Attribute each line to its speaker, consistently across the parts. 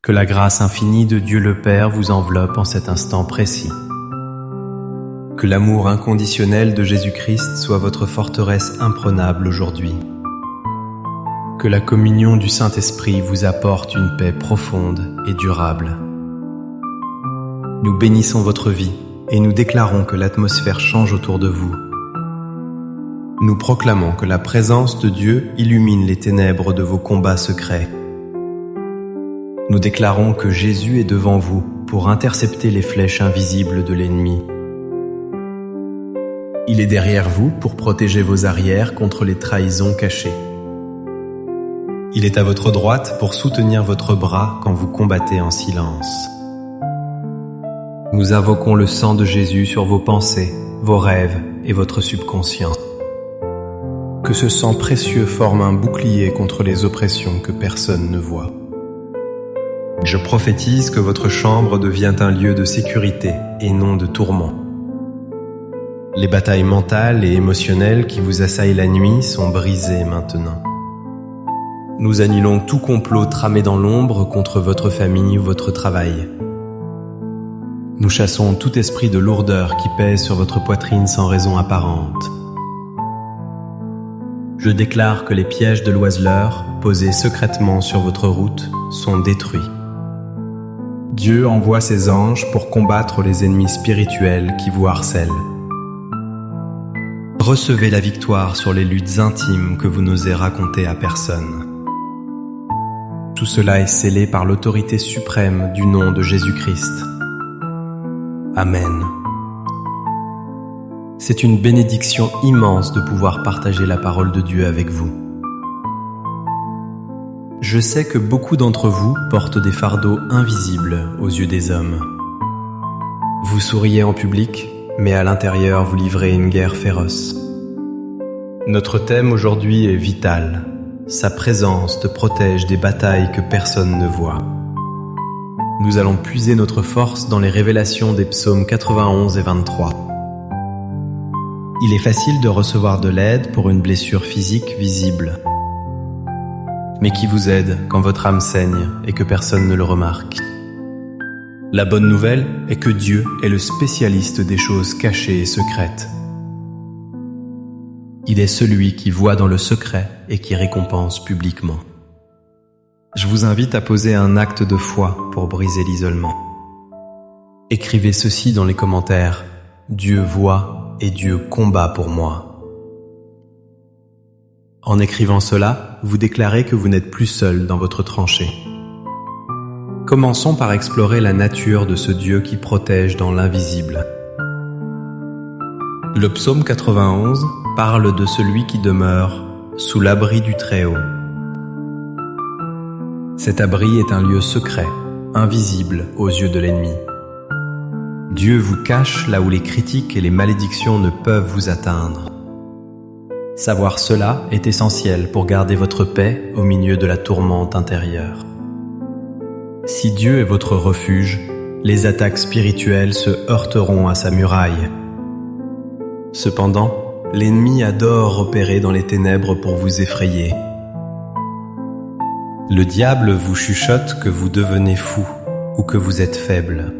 Speaker 1: Que la grâce infinie de Dieu le Père vous enveloppe en cet instant précis. Que l'amour inconditionnel de Jésus-Christ soit votre forteresse imprenable aujourd'hui. Que la communion du Saint-Esprit vous apporte une paix profonde et durable. Nous bénissons votre vie et nous déclarons que l'atmosphère change autour de vous. Nous proclamons que la présence de Dieu illumine les ténèbres de vos combats secrets. Nous déclarons que Jésus est devant vous pour intercepter les flèches invisibles de l'ennemi. Il est derrière vous pour protéger vos arrières contre les trahisons cachées. Il est à votre droite pour soutenir votre bras quand vous combattez en silence. Nous invoquons le sang de Jésus sur vos pensées, vos rêves et votre subconscient. Que ce sang précieux forme un bouclier contre les oppressions que personne ne voit. Je prophétise que votre chambre devient un lieu de sécurité et non de tourment. Les batailles mentales et émotionnelles qui vous assaillent la nuit sont brisées maintenant. Nous annulons tout complot tramé dans l'ombre contre votre famille ou votre travail. Nous chassons tout esprit de lourdeur qui pèse sur votre poitrine sans raison apparente. Je déclare que les pièges de l'oiseleur, posés secrètement sur votre route, sont détruits. Dieu envoie ses anges pour combattre les ennemis spirituels qui vous harcèlent. Recevez la victoire sur les luttes intimes que vous n'osez raconter à personne. Tout cela est scellé par l'autorité suprême du nom de Jésus-Christ. Amen. C'est une bénédiction immense de pouvoir partager la parole de Dieu avec vous. Je sais que beaucoup d'entre vous portent des fardeaux invisibles aux yeux des hommes. Vous souriez en public, mais à l'intérieur vous livrez une guerre féroce. Notre thème aujourd'hui est vital. Sa présence te protège des batailles que personne ne voit. Nous allons puiser notre force dans les révélations des psaumes 91 et 23. Il est facile de recevoir de l'aide pour une blessure physique visible. Mais qui vous aide quand votre âme saigne et que personne ne le remarque? La bonne nouvelle est que Dieu est le spécialiste des choses cachées et secrètes. Il est celui qui voit dans le secret et qui récompense publiquement. Je vous invite à poser un acte de foi pour briser l'isolement. Écrivez ceci dans les commentaires: Dieu voit et Dieu combat pour moi. En écrivant cela, vous déclarez que vous n'êtes plus seul dans votre tranchée. Commençons par explorer la nature de ce Dieu qui protège dans l'invisible. Le psaume 91 parle de celui qui demeure sous l'abri du Très-Haut. Cet abri est un lieu secret, invisible aux yeux de l'ennemi. Dieu vous cache là où les critiques et les malédictions ne peuvent vous atteindre. Savoir cela est essentiel pour garder votre paix au milieu de la tourmente intérieure. Si Dieu est votre refuge, les attaques spirituelles se heurteront à sa muraille. Cependant, l'ennemi adore opérer dans les ténèbres pour vous effrayer. Le diable vous chuchote que vous devenez fou ou que vous êtes faible.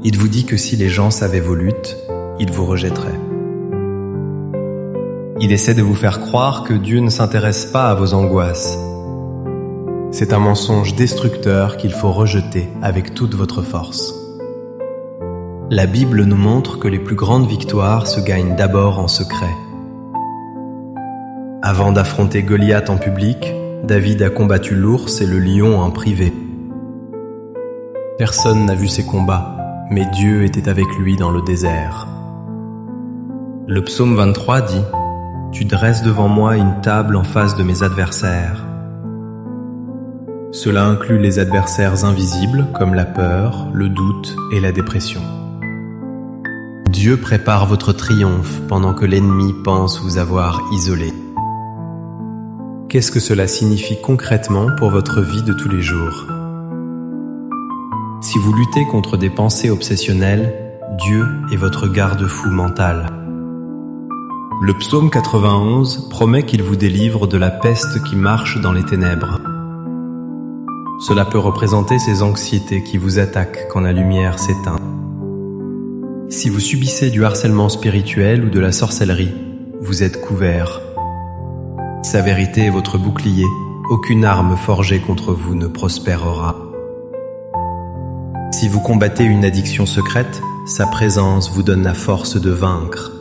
Speaker 1: Il vous dit que si les gens savaient vos luttes, ils vous rejetteraient. Il essaie de vous faire croire que Dieu ne s'intéresse pas à vos angoisses. C'est un mensonge destructeur qu'il faut rejeter avec toute votre force. La Bible nous montre que les plus grandes victoires se gagnent d'abord en secret. Avant d'affronter Goliath en public, David a combattu l'ours et le lion en privé. Personne n'a vu ses combats, mais Dieu était avec lui dans le désert. Le psaume 23 dit: « Tu dresses devant moi une table en face de mes adversaires. » Cela inclut les adversaires invisibles comme la peur, le doute et la dépression. Dieu prépare votre triomphe pendant que l'ennemi pense vous avoir isolé. Qu'est-ce que cela signifie concrètement pour votre vie de tous les jours? Si vous luttez contre des pensées obsessionnelles, Dieu est votre garde-fou mental. Le psaume 91 promet qu'il vous délivre de la peste qui marche dans les ténèbres. Cela peut représenter ces anxiétés qui vous attaquent quand la lumière s'éteint. Si vous subissez du harcèlement spirituel ou de la sorcellerie, vous êtes couvert. Sa vérité est votre bouclier, aucune arme forgée contre vous ne prospérera. Si vous combattez une addiction secrète, sa présence vous donne la force de vaincre.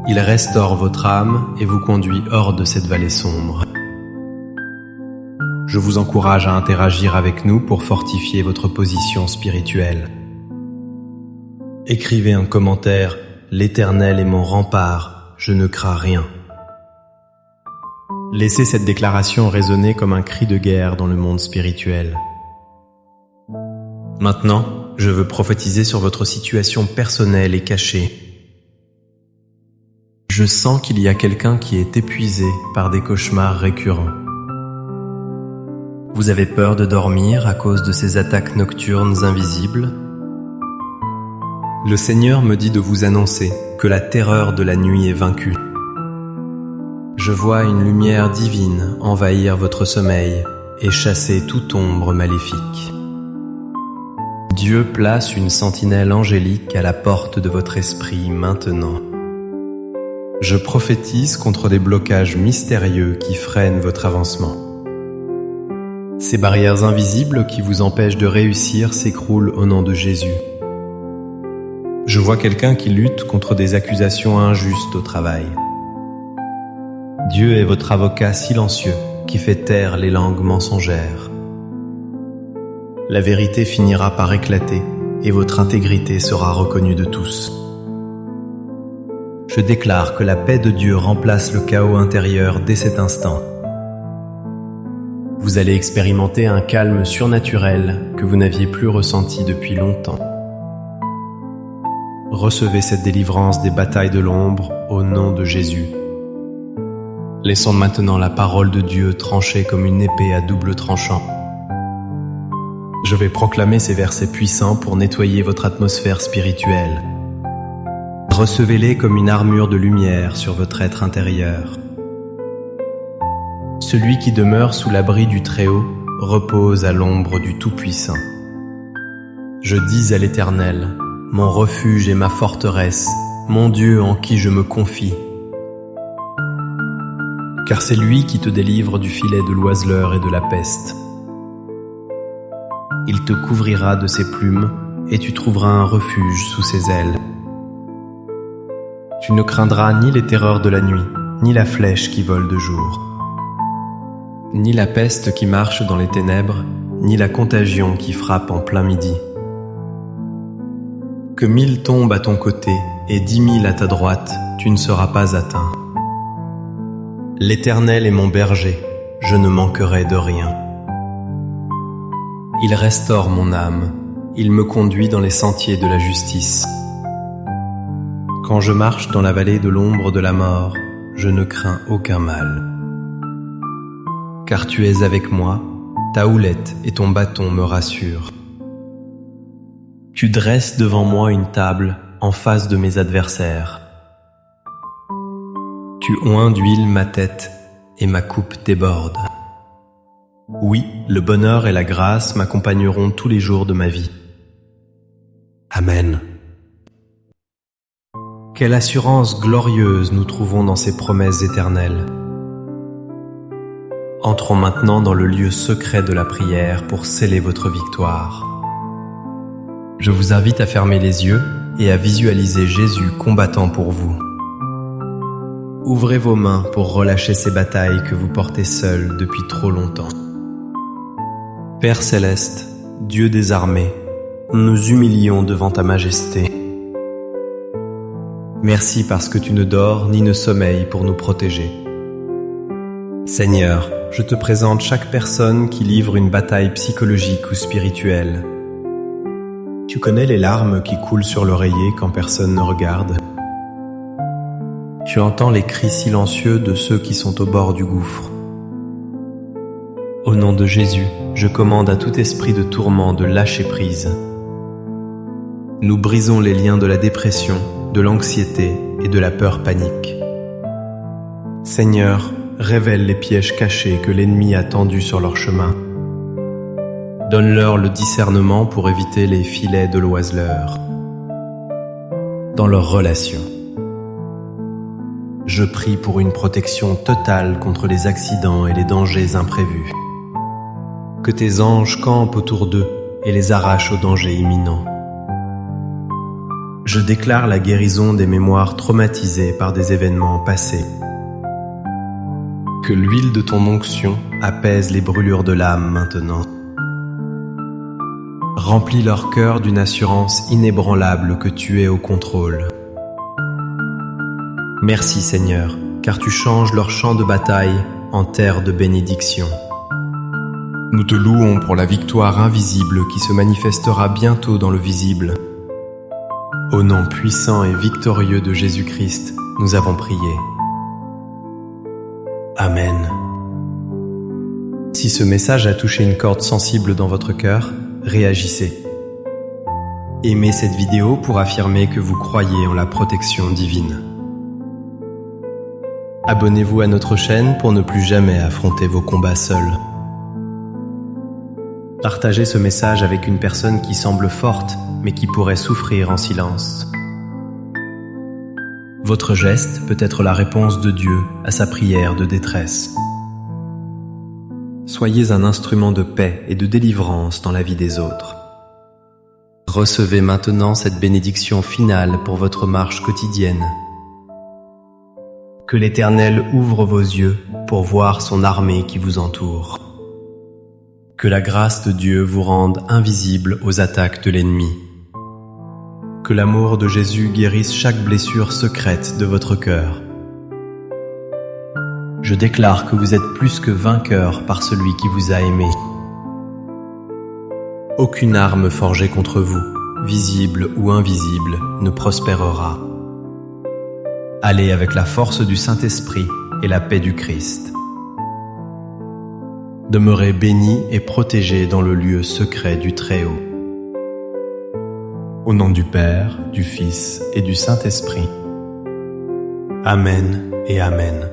Speaker 1: Il restaure votre âme et vous conduit hors de cette vallée sombre. Je vous encourage à interagir avec nous pour fortifier votre position spirituelle. Écrivez un commentaire « L'Éternel est mon rempart, je ne crains rien ». Laissez cette déclaration résonner comme un cri de guerre dans le monde spirituel. Maintenant, je veux prophétiser sur votre situation personnelle et cachée. Je sens qu'il y a quelqu'un qui est épuisé par des cauchemars récurrents. Vous avez peur de dormir à cause de ces attaques nocturnes invisibles? Le Seigneur me dit de vous annoncer que la terreur de la nuit est vaincue. Je vois une lumière divine envahir votre sommeil et chasser toute ombre maléfique. Dieu place une sentinelle angélique à la porte de votre esprit maintenant. Je prophétise contre des blocages mystérieux qui freinent votre avancement. Ces barrières invisibles qui vous empêchent de réussir s'écroulent au nom de Jésus. Je vois quelqu'un qui lutte contre des accusations injustes au travail. Dieu est votre avocat silencieux qui fait taire les langues mensongères. La vérité finira par éclater et votre intégrité sera reconnue de tous. Je déclare que la paix de Dieu remplace le chaos intérieur dès cet instant. Vous allez expérimenter un calme surnaturel que vous n'aviez plus ressenti depuis longtemps. Recevez cette délivrance des batailles de l'ombre au nom de Jésus. Laissons maintenant la parole de Dieu trancher comme une épée à double tranchant. Je vais proclamer ces versets puissants pour nettoyer votre atmosphère spirituelle. Recevez-les comme une armure de lumière sur votre être intérieur. Celui qui demeure sous l'abri du Très-Haut repose à l'ombre du Tout-Puissant. Je dis à l'Éternel, mon refuge et ma forteresse, mon Dieu en qui je me confie. Car c'est lui qui te délivre du filet de l'oiseleur et de la peste. Il te couvrira de ses plumes et tu trouveras un refuge sous ses ailes. Tu ne craindras ni les terreurs de la nuit, ni la flèche qui vole de jour, ni la peste qui marche dans les ténèbres, ni la contagion qui frappe en plein midi. Que 1000 tombent à ton côté et 10 000 à ta droite, tu ne seras pas atteint. L'Éternel est mon berger, je ne manquerai de rien. Il restaure mon âme, il me conduit dans les sentiers de la justice. Quand je marche dans la vallée de l'ombre de la mort, je ne crains aucun mal. Car tu es avec moi, ta houlette et ton bâton me rassurent. Tu dresses devant moi une table en face de mes adversaires. Tu oins d'huile ma tête et ma coupe déborde. Oui, le bonheur et la grâce m'accompagneront tous les jours de ma vie. Amen. Quelle assurance glorieuse nous trouvons dans ces promesses éternelles. Entrons maintenant dans le lieu secret de la prière pour sceller votre victoire. Je vous invite à fermer les yeux et à visualiser Jésus combattant pour vous. Ouvrez vos mains pour relâcher ces batailles que vous portez seuls depuis trop longtemps. Père céleste, Dieu des armées, nous humilions devant ta majesté. Merci parce que tu ne dors ni ne sommeilles pour nous protéger. Seigneur, je te présente chaque personne qui livre une bataille psychologique ou spirituelle. Tu connais les larmes qui coulent sur l'oreiller quand personne ne regarde. Tu entends les cris silencieux de ceux qui sont au bord du gouffre. Au nom de Jésus, je commande à tout esprit de tourment de lâcher prise. Nous brisons les liens de la dépression, de l'anxiété et de la peur panique. Seigneur, révèle les pièges cachés que l'ennemi a tendus sur leur chemin. Donne-leur le discernement pour éviter les filets de l'oiseleur. Dans leurs relations, je prie pour une protection totale contre les accidents et les dangers imprévus. Que tes anges campent autour d'eux et les arrachent aux dangers imminents. Je déclare la guérison des mémoires traumatisées par des événements passés. Que l'huile de ton onction apaise les brûlures de l'âme maintenant. Remplis leur cœur d'une assurance inébranlable que tu es au contrôle. Merci Seigneur, car tu changes leur champ de bataille en terre de bénédiction. Nous te louons pour la victoire invisible qui se manifestera bientôt dans le visible. Au nom puissant et victorieux de Jésus-Christ, nous avons prié. Amen. Si ce message a touché une corde sensible dans votre cœur, réagissez. Aimez cette vidéo pour affirmer que vous croyez en la protection divine. Abonnez-vous à notre chaîne pour ne plus jamais affronter vos combats seuls. Partagez ce message avec une personne qui semble forte, mais qui pourrait souffrir en silence. Votre geste peut être la réponse de Dieu à sa prière de détresse. Soyez un instrument de paix et de délivrance dans la vie des autres. Recevez maintenant cette bénédiction finale pour votre marche quotidienne. Que l'Éternel ouvre vos yeux pour voir son armée qui vous entoure. Que la grâce de Dieu vous rende invisible aux attaques de l'ennemi. Que l'amour de Jésus guérisse chaque blessure secrète de votre cœur. Je déclare que vous êtes plus que vainqueur par celui qui vous a aimé. Aucune arme forgée contre vous, visible ou invisible, ne prospérera. Allez avec la force du Saint-Esprit et la paix du Christ. Demeurez bénis et protégés dans le lieu secret du Très-Haut. Au nom du Père, du Fils et du Saint-Esprit. Amen et Amen.